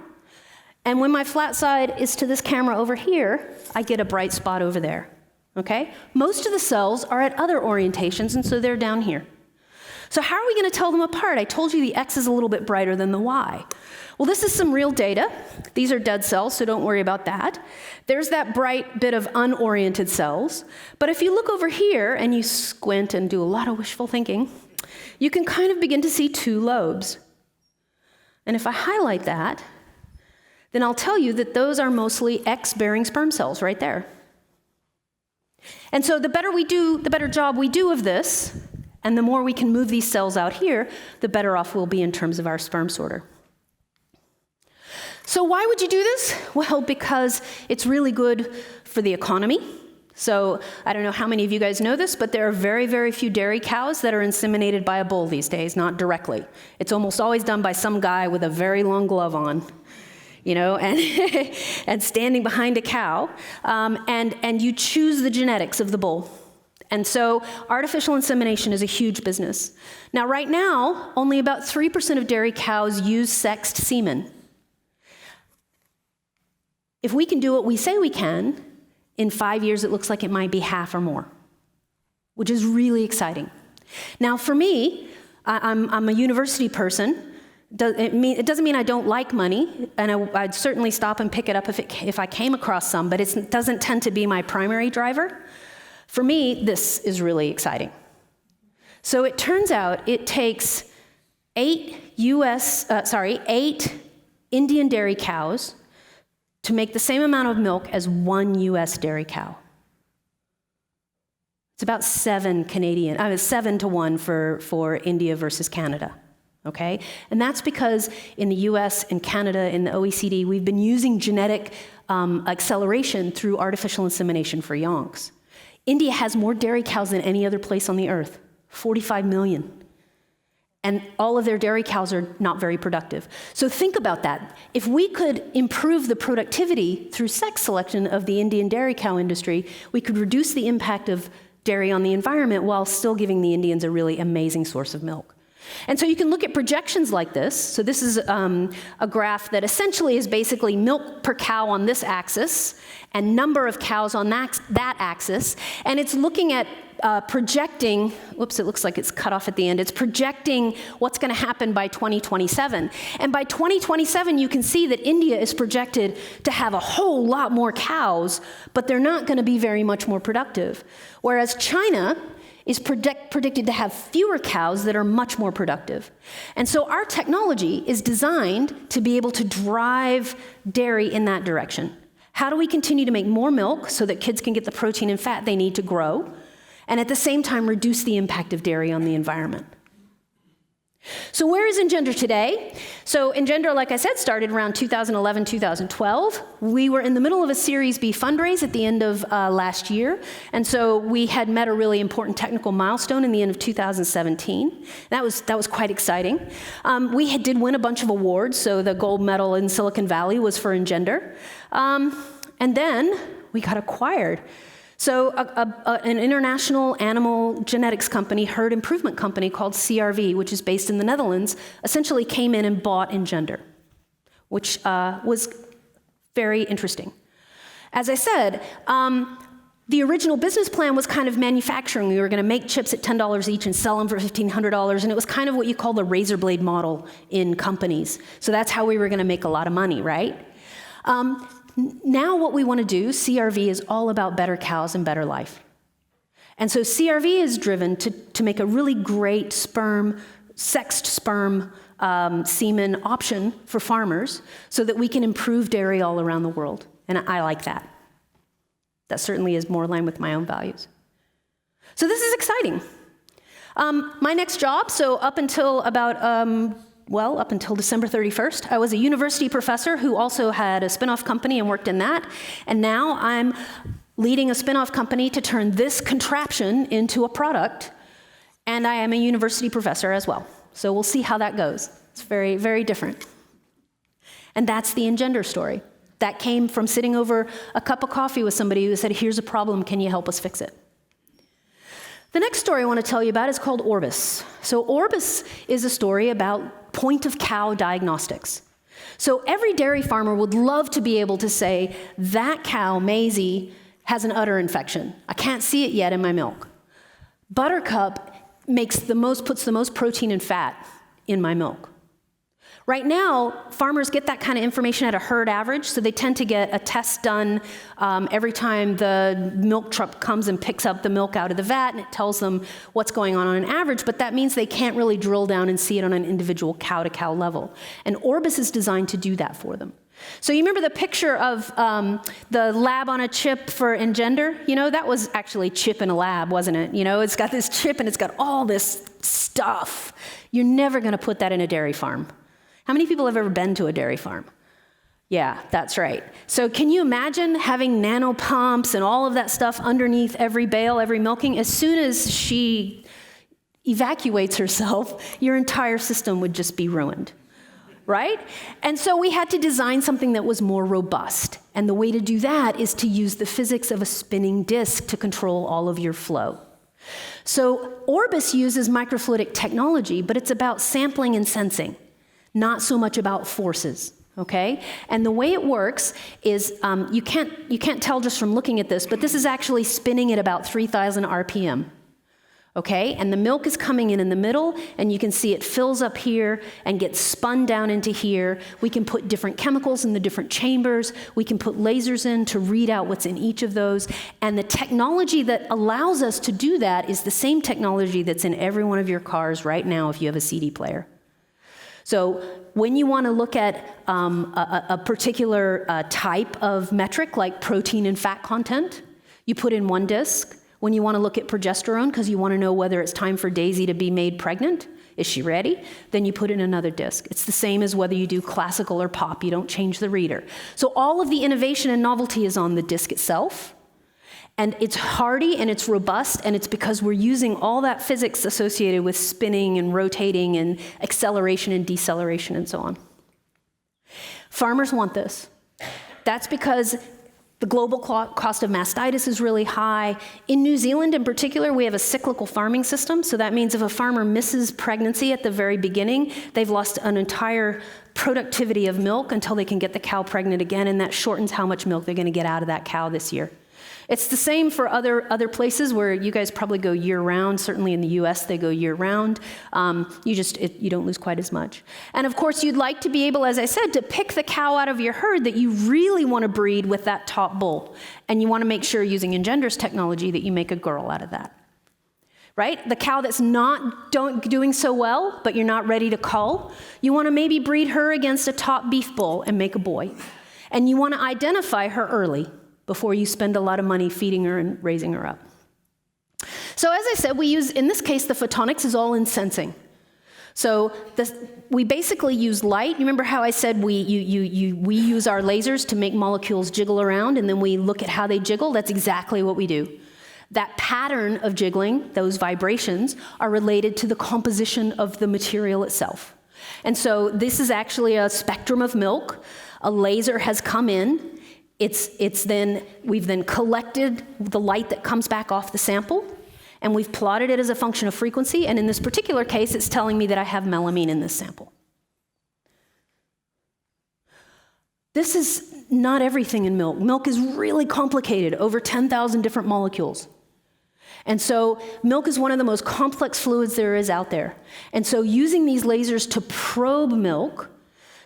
And when my flat side is to this camera over here, I get a bright spot over there. Okay? Most of the cells are at other orientations, and so they're down here. So how are we going to tell them apart? I told you the X is a little bit brighter than the Y. Well, this is some real data. These are dead cells, so don't worry about that. There's that bright bit of unoriented cells. But if you look over here and you squint and do a lot of wishful thinking, you can kind of begin to see two lobes. And if I highlight that, then I'll tell you that those are mostly X-bearing sperm cells right there. And so the better job we do of this, and the more we can move these cells out here, the better off we'll be in terms of our sperm sorter. So why would you do this? Well, because it's really good for the economy. So I don't know how many of you guys know this, but there are very, very few dairy cows that are inseminated by a bull these days, not directly. It's almost always done by some guy with a very long glove on, you know, and, and standing behind a cow, and you choose the genetics of the bull. And so artificial insemination is a huge business. Now, right now, only about 3% of dairy cows use sexed semen. If we can do what we say we can, in 5 years it looks like it might be half or more, which is really exciting. Now, for me, I'm a university person. It doesn't mean I don't like money, and I'd certainly stop and pick it up if I came across some, but it doesn't tend to be my primary driver. For me, this is really exciting. So it turns out it takes 8 Indian dairy cows to make the same amount of milk as 1 US dairy cow. It's about 7 to 1 for India versus Canada, okay? And that's because in the US and Canada, in the OECD, we've been using genetic acceleration through artificial insemination for yonks. India has more dairy cows than any other place on the earth, 45 million. And all of their dairy cows are not very productive. So think about that. If we could improve the productivity through sex selection of the Indian dairy cow industry, we could reduce the impact of dairy on the environment while still giving the Indians a really amazing source of milk. And so you can look at projections like this. So this is a graph that essentially is basically milk per cow on this axis and number of cows on that axis. And it's looking at projecting, whoops, it looks like it's cut off at the end. It's projecting what's going to happen by 2027. And by 2027, you can see that India is projected to have a whole lot more cows, but they're not going to be very much more productive. Whereas China is predicted to have fewer cows that are much more productive. And so our technology is designed to be able to drive dairy in that direction. How do we continue to make more milk so that kids can get the protein and fat they need to grow, and at the same time reduce the impact of dairy on the environment? So where is Engender today? So Engender, like I said, started around 2011, 2012. We were in the middle of a Series B fundraise at the end of last year. And so we had met a really important technical milestone in the end of 2017. That was quite exciting. We did win a bunch of awards. So the gold medal in Silicon Valley was for Engender. And then we got acquired. So an international animal genetics company, herd improvement company called CRV, which is based in the Netherlands, essentially came in and bought Engender, which was very interesting. As I said, the original business plan was kind of manufacturing. We were going to make chips at $10 each and sell them for $1,500, and it was kind of what you call the razor blade model in companies. So that's how we were going to make a lot of money, right? Now what we want to do, CRV, is all about better cows and better life. And so CRV is driven to make a really great sexed sperm semen option for farmers so that we can improve dairy all around the world. And I like that. That certainly is more in line with my own values. So this is exciting. My next job, so up until December 31st, I was a university professor who also had a spin-off company and worked in that. And now I'm leading a spin-off company to turn this contraption into a product. And I am a university professor as well. So we'll see how that goes. It's very, very different. And that's the Engender story. That came from sitting over a cup of coffee with somebody who said, here's a problem, can you help us fix it? The next story I want to tell you about is called Orbis. So Orbis is a story about point-of-cow diagnostics. So every dairy farmer would love to be able to say, that cow, Maisie, has an udder infection. I can't see it yet in my milk. Buttercup puts the most protein and fat in my milk. Right now, farmers get that kind of information at a herd average, so they tend to get a test done every time the milk truck comes and picks up the milk out of the vat, and it tells them what's going on an average, but that means they can't really drill down and see it on an individual cow-to-cow level. And Orbis is designed to do that for them. So you remember the picture of the lab on a chip for Engender? You know, that was actually chip in a lab, wasn't it? You know, it's got this chip and it's got all this stuff. You're never going to put that in a dairy farm. How many people have ever been to a dairy farm? Yeah, that's right. So can you imagine having nano pumps and all of that stuff underneath every bale, every milking? As soon as she evacuates herself, your entire system would just be ruined, right? And so we had to design something that was more robust. And the way to do that is to use the physics of a spinning disk to control all of your flow. So Orbis uses microfluidic technology, but it's about sampling and sensing, not so much about forces, okay? And the way it works is, you can't tell just from looking at this, but this is actually spinning at about 3,000 RPM, okay? And the milk is coming in the middle, and you can see it fills up here and gets spun down into here. We can put different chemicals in the different chambers. We can put lasers in to read out what's in each of those. And the technology that allows us to do that is the same technology that's in every one of your cars right now if you have a CD player. So when you want to look at a particular type of metric, like protein and fat content, you put in one disc. When you want to look at progesterone, because you want to know whether it's time for Daisy to be made pregnant, is she ready? Then you put in another disc. It's the same as whether you do classical or pop. You don't change the reader. So all of the innovation and novelty is on the disc itself. And it's hardy and it's robust, and it's because we're using all that physics associated with spinning and rotating and acceleration and deceleration and so on. Farmers want this. That's because The global cost of mastitis is really high. In New Zealand in particular, we have a cyclical farming system. So that means if a farmer misses pregnancy at the very beginning, they've lost an entire productivity of milk until they can get the cow pregnant again, and that shortens how much milk they're going to get out of that cow this year. It's the same for other places where you guys probably go year-round. Certainly in the U.S., they go year-round. You don't lose quite as much. And of course, you'd like to be able, as I said, to pick the cow out of your herd that you really want to breed with that top bull. And you want to make sure, using engenders technology, that you make a girl out of that. Right? The cow that's not doing so well, but you're not ready to cull, you want to maybe breed her against a top beef bull and make a boy. And you want to identify her early, before you spend a lot of money feeding her and raising her up. So as I said, we use, in this case, the photonics is all in sensing. So we basically use light. You remember how I said we use our lasers to make molecules jiggle around, and then we look at how they jiggle? That's exactly what we do. That pattern of jiggling, those vibrations, are related to the composition of the material itself. And so this is actually a spectrum of milk. A laser has come in. We've then collected the light that comes back off the sample, and we've plotted it as a function of frequency, and in this particular case, it's telling me that I have melamine in this sample. This is not everything in milk. Milk is really complicated, over 10,000 different molecules. And so milk is one of the most complex fluids there is out there. And so using these lasers to probe milk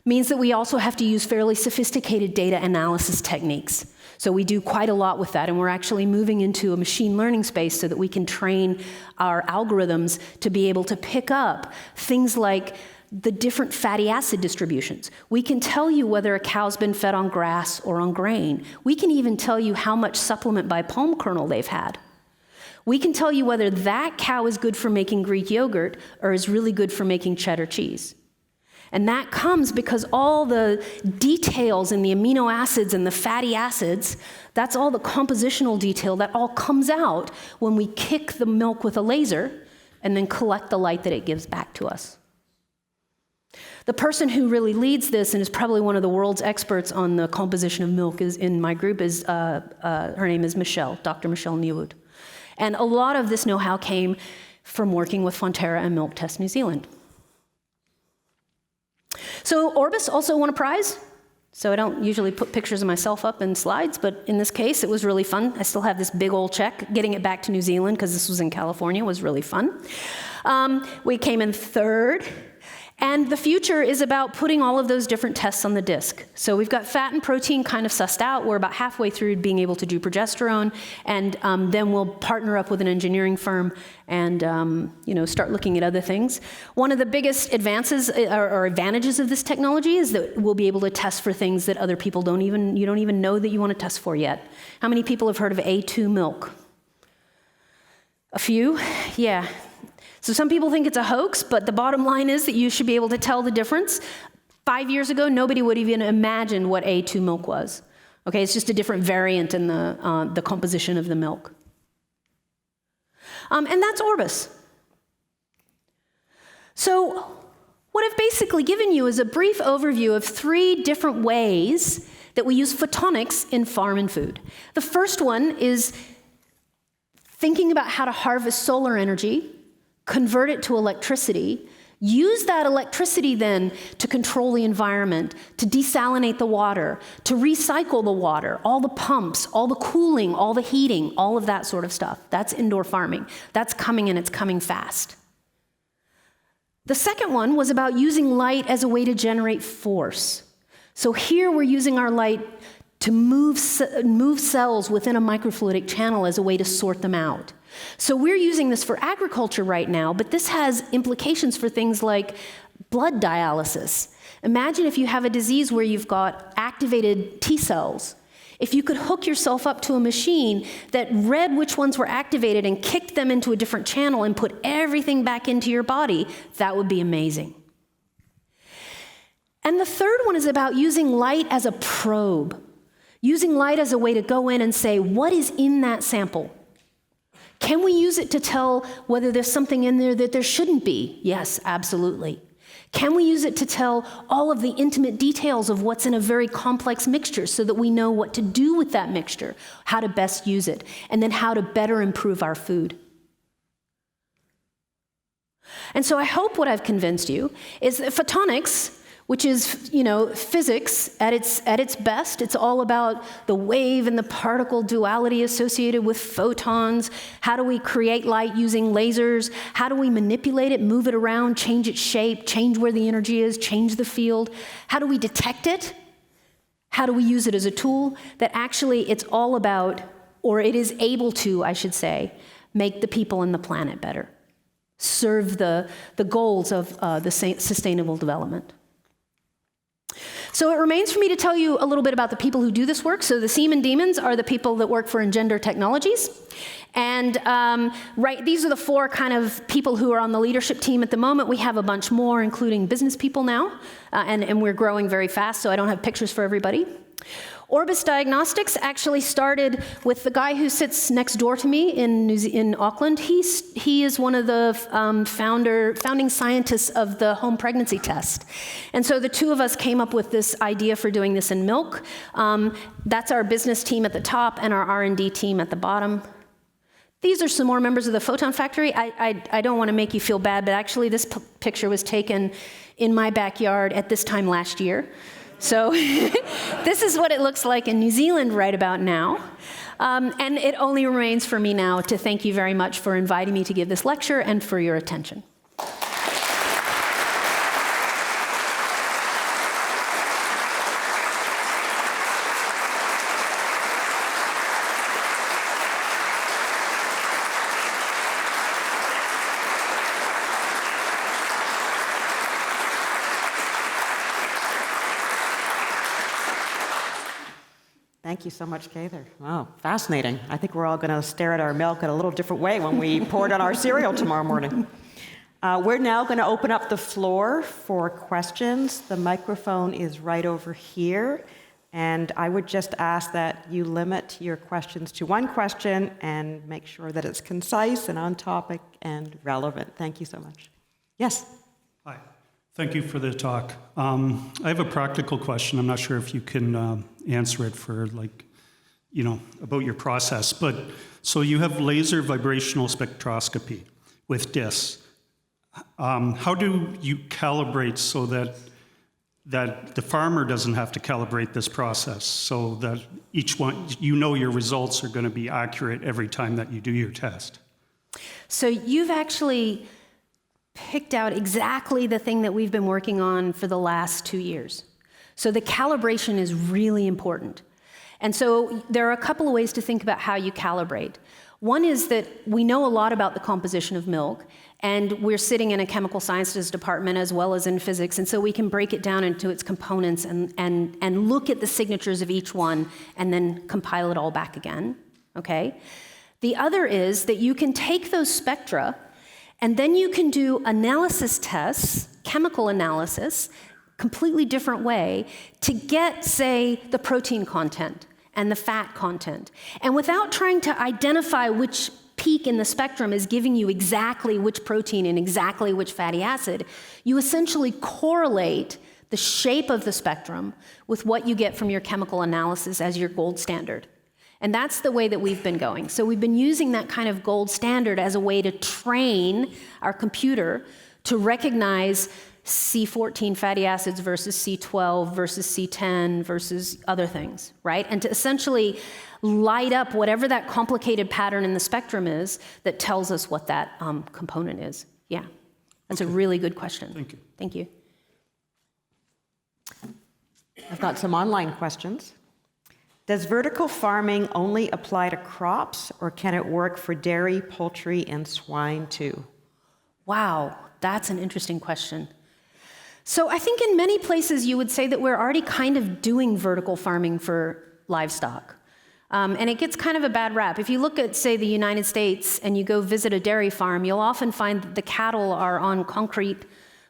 means that we also have to use fairly sophisticated data analysis techniques. So we do quite a lot with that, and we're actually moving into a machine learning space so that we can train our algorithms to be able to pick up things like the different fatty acid distributions. We can tell you whether a cow's been fed on grass or on grain. We can even tell you how much supplement by palm kernel they've had. We can tell you whether that cow is good for making Greek yogurt or is really good for making cheddar cheese. And that comes because all the details in the amino acids and the fatty acids, that's all the compositional detail that all comes out when we kick the milk with a laser and then collect the light that it gives back to us. The person who really leads this and is probably one of the world's experts on the composition of milk in my group is, her name is Michelle, Dr. Michelle Niewood. And a lot of this know-how came from working with Fonterra and Milk Test New Zealand. So Orbis also won a prize. So I don't usually put pictures of myself up in slides, but in this case, it was really fun. I still have this big old check. Getting it back to New Zealand, because this was in California, was really fun. We came in third. And the future is about putting all of those different tests on the disc. So we've got fat and protein kind of sussed out. We're about halfway through being able to do progesterone, and then we'll partner up with an engineering firm and start looking at other things. One of the biggest advances or advantages of this technology is that we'll be able to test for things that other people you don't even know that you want to test for yet. How many people have heard of A2 milk? A few? Yeah. So some people think it's a hoax, but the bottom line is that you should be able to tell the difference. 5 years ago, nobody would even imagine what A2 milk was. Okay, it's just a different variant in the composition of the milk. And that's Orbis. So what I've basically given you is a brief overview of 3 different ways that we use photonics in farm and food. The first one is thinking about how to harvest solar energy, convert it to electricity, use that electricity then to control the environment, to desalinate the water, to recycle the water, all the pumps, all the cooling, all the heating, all of that sort of stuff. That's indoor farming. That's coming, and it's coming fast. The second one was about using light as a way to generate force. So here we're using our light to move cells within a microfluidic channel as a way to sort them out. So we're using this for agriculture right now, but this has implications for things like blood dialysis. Imagine if you have a disease where you've got activated T cells. If you could hook yourself up to a machine that read which ones were activated and kicked them into a different channel and put everything back into your body, that would be amazing. And the third one is about using light as a probe, using light as a way to go in and say, what is in that sample? Can we use it to tell whether there's something in there that there shouldn't be? Yes, absolutely. Can we use it to tell all of the intimate details of what's in a very complex mixture so that we know what to do with that mixture, how to best use it, and then how to better improve our food? And so I hope what I've convinced you is that photonics, which is, physics at its best. It's all about the wave and the particle duality associated with photons. How do we create light using lasers? How do we manipulate it, move it around, change its shape, change where the energy is, change the field? How do we detect it? How do we use it as a tool? That actually it's all about, or it is able to, I should say, make the people and the planet better. Serve the goals of the sustainable development. So it remains for me to tell you a little bit about the people who do this work. So the Seaman Demons are the people that work for Engender Technologies. And these are the 4 kind of people who are on the leadership team at the moment. We have a bunch more, including business people now, and we're growing very fast, so I don't have pictures for everybody. Orbis Diagnostics actually started with the guy who sits next door to me in Auckland. He is one of the founding scientists of the home pregnancy test. And so the 2 of us came up with this idea for doing this in milk. That's our business team at the top and our R&D team at the bottom. These are some more members of the Photon Factory. I don't want to make you feel bad, but actually this picture was taken in my backyard at this time last year. So this is what it looks like in New Zealand right about now. And it only remains for me now to thank you very much for inviting me to give this lecture and for your attention. Thank you so much, Cather. Wow, fascinating. I think we're all going to stare at our milk in a little different way when we pour it on our cereal tomorrow morning. We're now going to open up the floor for questions. The microphone is right over here, and I would just ask that you limit your questions to 1 question and make sure that it's concise and on topic and relevant. Thank you so much. Yes? Hi. Thank you for the talk. I have a practical question. I'm not sure if you can answer it for about your process. But so you have laser vibrational spectroscopy with DIS. How do you calibrate so that the farmer doesn't have to calibrate this process so that each one, your results are going to be accurate every time that you do your test? So you've actually picked out exactly the thing that we've been working on for the last 2 years. So the calibration is really important. And so there are a couple of ways to think about how you calibrate. One is that we know a lot about the composition of milk, and we're sitting in a chemical sciences department as well as in physics, and so we can break it down into its components and look at the signatures of each one and then compile it all back again, okay? The other is that you can take those spectra and then you can do analysis tests, chemical analysis, completely different way, to get, say, the protein content and the fat content. And without trying to identify which peak in the spectrum is giving you exactly which protein and exactly which fatty acid, you essentially correlate the shape of the spectrum with what you get from your chemical analysis as your gold standard. And that's the way that we've been going. So we've been using that kind of gold standard as a way to train our computer to recognize C14 fatty acids versus C12 versus C10 versus other things, right? And to essentially light up whatever that complicated pattern in the spectrum is that tells us what that component is. Yeah, that's a really good question. Thank you. Thank you. I've got some online questions. Does vertical farming only apply to crops, or can it work for dairy, poultry, and swine too? Wow, that's an interesting question. So I think in many places you would say that we're already kind of doing vertical farming for livestock. And it gets kind of a bad rap. If you look at, say, the United States and you go visit a dairy farm, you'll often find that the cattle are on concrete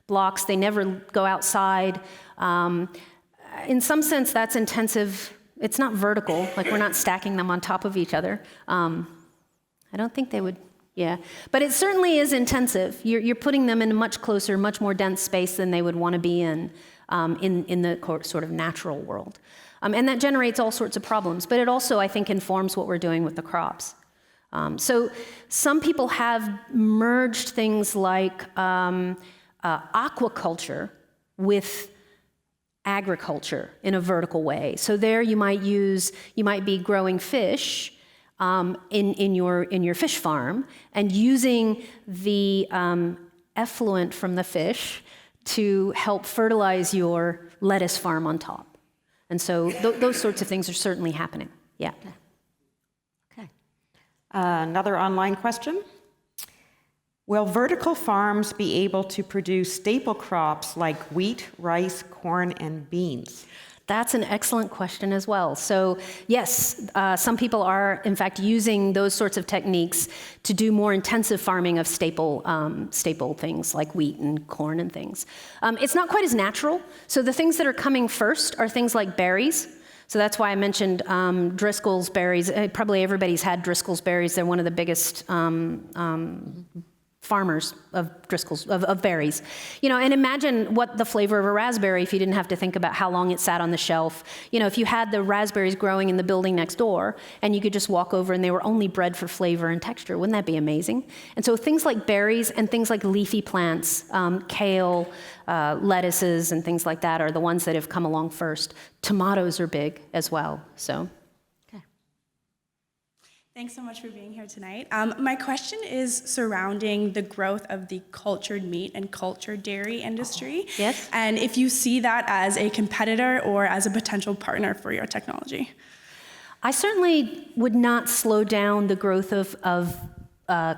blocks. They never go outside. In some sense, that's intensive. It's not vertical, like we're not stacking them on top of each other. I don't think they would Yeah, but it certainly is intensive. You're putting them in a much closer, much more dense space than they would want to be in the sort of natural world. And that generates all sorts of problems, but it also, I think, informs what we're doing with the crops. So some people have merged things like aquaculture with agriculture in a vertical way. So there you might be growing fish in your fish farm and using the effluent from the fish to help fertilize your lettuce farm on top. And so those sorts of things are certainly happening. Yeah. Okay. Another online question. Will vertical farms be able to produce staple crops like wheat, rice, corn, and beans? That's an excellent question as well. So yes, some people are in fact using those sorts of techniques to do more intensive farming of staple things like wheat and corn and things. It's not quite as natural. So the things that are coming first are things like berries. So that's why I mentioned Driscoll's berries. Probably everybody's had Driscoll's berries. They're one of the biggest farmers of Driscoll's, of berries. And imagine what the flavor of a raspberry if you didn't have to think about how long it sat on the shelf. If you had the raspberries growing in the building next door and you could just walk over and they were only bred for flavor and texture, wouldn't that be amazing? And so things like berries and things like leafy plants, kale, lettuces and things like that are the ones that have come along first. Tomatoes are big as well, so. Thanks so much for being here tonight. My question is surrounding the growth of the cultured meat and cultured dairy industry. Yes. And if you see that as a competitor or as a potential partner for your technology. I certainly would not slow down the growth of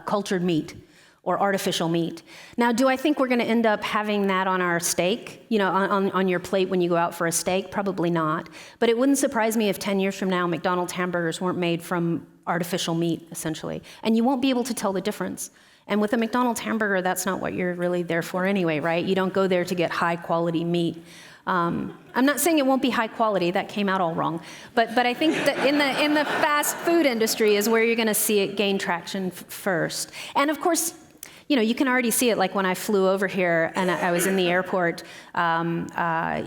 cultured meat or artificial meat. Now, do I think we're going to end up having that on our steak, on your plate when you go out for a steak? Probably not. But it wouldn't surprise me if 10 years from now, McDonald's hamburgers weren't made from artificial meat, essentially. And you won't be able to tell the difference. And with a McDonald's hamburger, that's not what you're really there for anyway, right? You don't go there to get high quality meat. I'm not saying it won't be high quality, that came out all wrong. But I think that in the fast food industry is where you're going to see it gain traction first. And of course, you can already see it, like when I flew over here and I was in the airport, I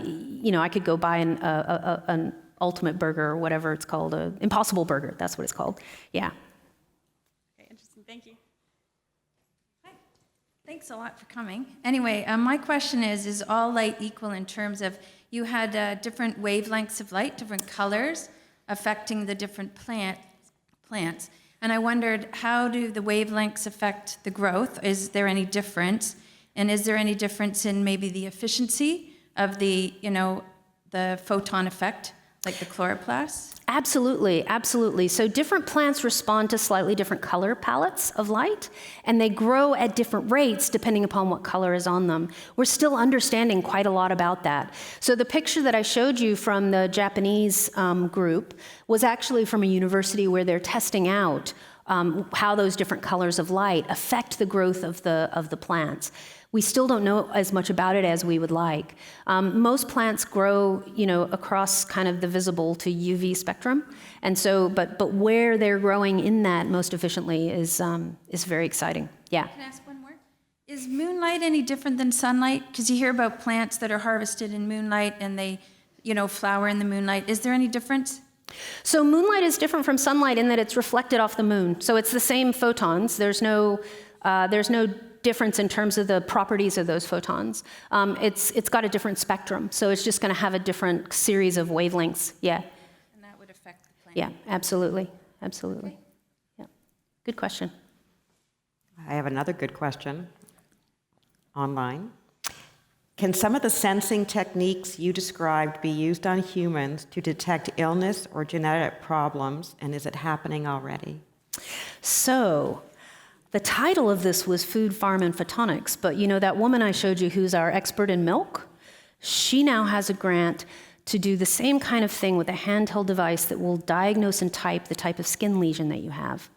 could go buy an ultimate burger or whatever it's called, an Impossible Burger, that's what it's called. Yeah. Okay, interesting, thank you. Hi. Thanks a lot for coming. Anyway, my question is all light equal in terms of you had different wavelengths of light, different colors affecting the different plants. And I wondered, how do the wavelengths affect the growth? Is there any difference? And is there any difference in maybe the efficiency of the photon effect, like the chloroplasts? Absolutely, absolutely. So different plants respond to slightly different color palettes of light, and they grow at different rates depending upon what color is on them. We're still understanding quite a lot about that. So the picture that I showed you from the Japanese group was actually from a university where they're testing out how those different colors of light affect the growth of the plants. We still don't know as much about it as we would like. Most plants grow, across kind of the visible to UV spectrum, and so, but where they're growing in that most efficiently is very exciting. Yeah. Can I ask one more? Is moonlight any different than sunlight? Because you hear about plants that are harvested in moonlight and they, flower in the moonlight. Is there any difference? So moonlight is different from sunlight in that it's reflected off the moon. So it's the same photons. There's no difference in terms of the properties of those photons. It's got a different spectrum, so it's just going to have a different series of wavelengths. Yeah. And that would affect the plant. Yeah, absolutely, absolutely. Yeah, good question. I have another good question online. Can some of the sensing techniques you described be used on humans to detect illness or genetic problems, and is it happening already? So, the title of this was Food, Farm, and Photonics, but that woman I showed you who's our expert in milk, she now has a grant to do the same kind of thing with a handheld device that will diagnose and type the type of skin lesion that you have.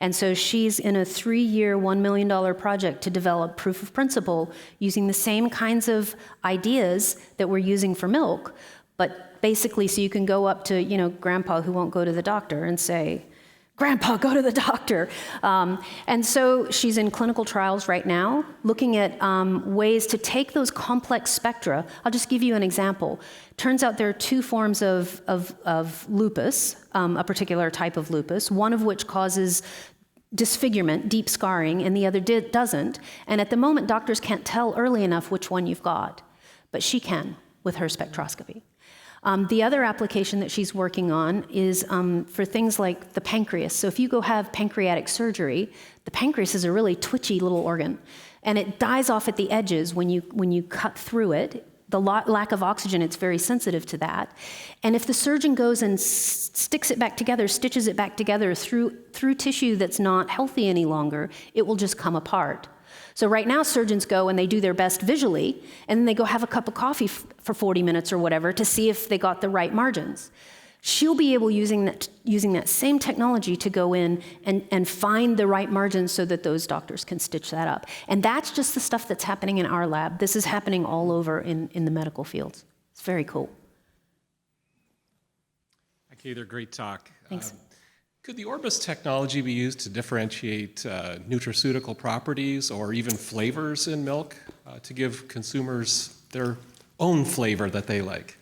And so she's in a 3-year, $1 million project to develop proof of principle using the same kinds of ideas that we're using for milk, but basically so you can go up to, grandpa who won't go to the doctor and say, Grandpa, go to the doctor. And so she's in clinical trials right now, looking at ways to take those complex spectra. I'll just give you an example. Turns out there are two forms of lupus, a particular type of lupus, one of which causes disfigurement, deep scarring, and the other doesn't. And at the moment, doctors can't tell early enough which one you've got, but she can with her spectroscopy. The other application that she's working on is for things like the pancreas. So if you go have pancreatic surgery, the pancreas is a really twitchy little organ, and it dies off at the edges when you cut through it. The lack of oxygen, it's very sensitive to that. And if the surgeon goes and sticks it back together, stitches it back together through tissue that's not healthy any longer, it will just come apart. So right now, surgeons go and they do their best visually, and then they go have a cup of coffee for 40 minutes or whatever to see if they got the right margins. She'll be able, using that same technology, to go in and find the right margins so that those doctors can stitch that up. And that's just the stuff that's happening in our lab. This is happening all over in the medical fields. It's very cool. Hi, Cather, great talk. Thanks. Could the Orbis technology be used to differentiate nutraceutical properties or even flavors in milk to give consumers their own flavor that they like?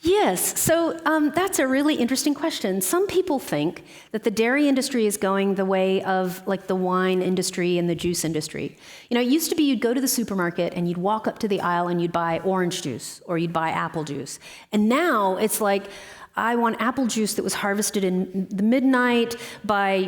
Yes, so that's a really interesting question. Some people think that the dairy industry is going the way of like the wine industry and the juice industry. You know, it used to be you'd go to the supermarket and you'd walk up to the aisle and you'd buy orange juice or you'd buy apple juice. And now it's like, I want apple juice that was harvested in the midnight by,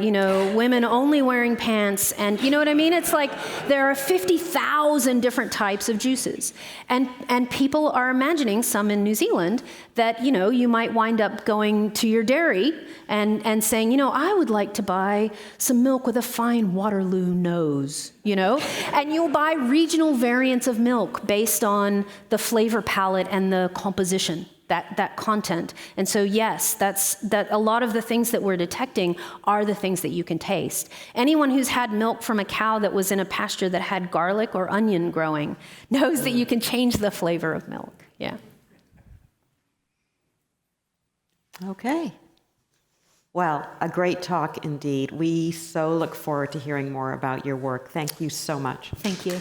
women only wearing pants. And you know what I mean? It's like there are 50,000 different types of juices. And people are imagining, some in New Zealand, that, you might wind up going to your dairy and saying, I would like to buy some milk with a fine Waterloo nose, And you'll buy regional variants of milk based on the flavor palette and the composition. That content. And so yes, that a lot of the things that we're detecting are the things that you can taste. Anyone who's had milk from a cow that was in a pasture that had garlic or onion growing knows that you can change the flavor of milk. Yeah. Okay. Well, a great talk indeed. We so look forward to hearing more about your work. Thank you so much. Thank you.